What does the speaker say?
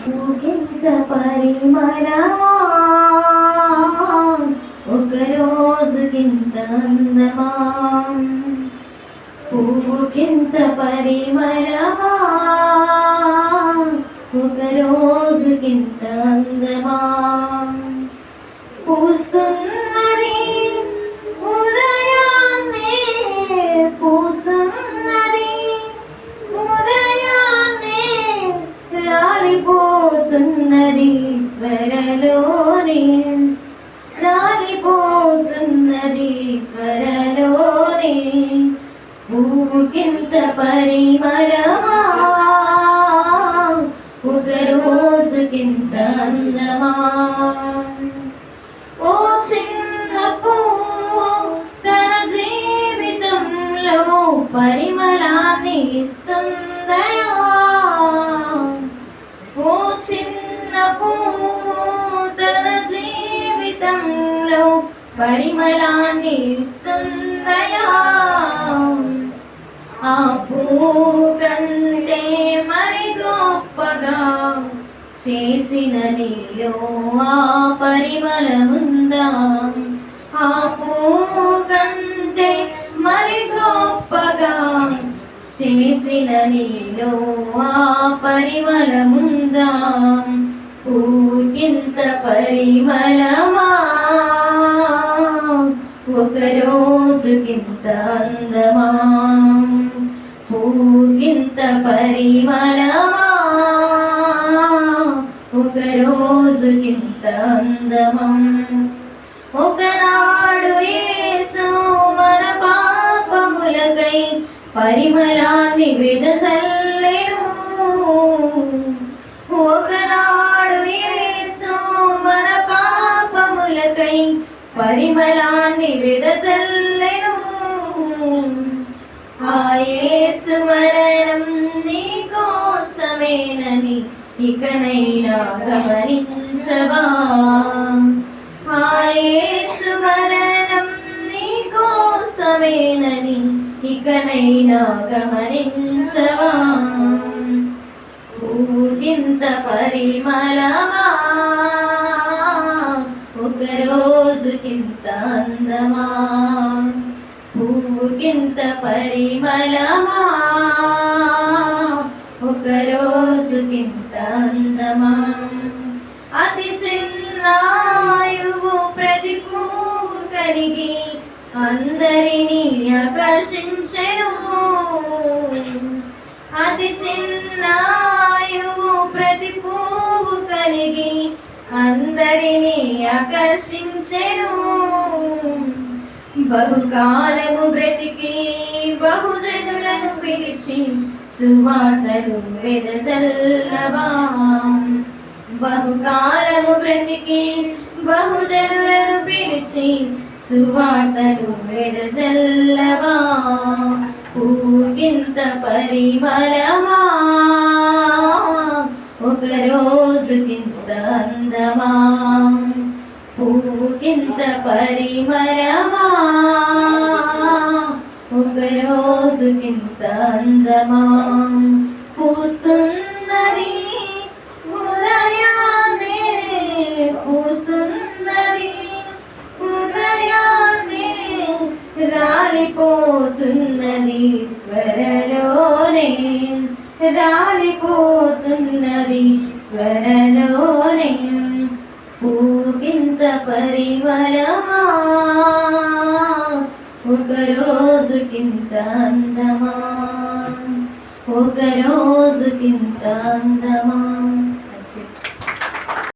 ఊకింత పరిమళమా, ఒక రోజుకింత అందమా. పువ్వుకింత పరిమళమా, ఒక రోజుకింత అందమా. పూస్తున్నది ఉదయాన్నే, పూస్తున్నది ఉదయాన్నే, రాలిపోతున్నది త్వరలోనే, రాలిపోతున్నది త్వరలోనే. పువ్వుకింత పరిమళమా, ఒక రోజుకింత అందమా. ఓ చిన్న పువ్వు తన జీవితంలో పరిమళాన్ని ఇస్తుందయా. ఓ చిన్న పువ్వు తన జీవితంలో పరిమళాన్ని ఇస్తుందయా. ఆ పువ్వు కంటే మరి గొప్పగా చేసిన నీలో ఆ పరిమళముందా. ఆ పువ్వు కంటే మరి గొప్పగా చేసిన నీలో ఆ పరిమళముందా. పువ్వుకింత పరిమళమా, ఒక రోజుకింత అందమా. పువ్వుకింత పరిమళమా, ఒక రోజుకింత అందమా. ఒకనాడు యేసు మన పాపములకై పరిమళాన్ని వెదజల్లెను. ఒకనాడు యేసు మన పాపములకై పరిమళాన్ని వెదజల్లెను. ఆ యేసు మరణం నీ కోసమేనని ఇకనైనా గమనించవా. ఆ యేసు మరణం నీ కోసమేనని ఇకనైనా గమనించవా. పువ్వుకింత పరిమళమా, ఒక రోజుకింత అందమా. పువ్వుకింత పరిమళమా, ఒక రోజుకింత అందమా. అతి చిన్నాయువు ప్రతి పువ్వు కరిగి అందరినీ ఆకర్షించెను. అతి చిన్నాయువు ప్రతి పువ్వు కలిగి అందరినీ ఆకర్షించెను. బహుకాలము బ్రతికి బహుజనులను పిలిచి సువార్తను వెదజల్లవా. బహుకాలము బ్రతికి బహుజనులను పిలిచి సువార్తను వెదజల్లవా. పువ్వుకింత పరిమళమా, ఒక రోజుకింత అందమా. పువ్వుకింత పరిమళమా, ఒక రోజుకింత అందమా. పూస్తున్నది ఉదయాన్నే, పూస్తున్నది ఉదయాన్నే, రాలిపోతున్నది త్వరలోనే, రాలిపోతున్నది త్వరలోనే. పువ్వుకింత పరిమళమా, ఒక రోజుకింత అందమా. ఒక రోజుకింత అందమా.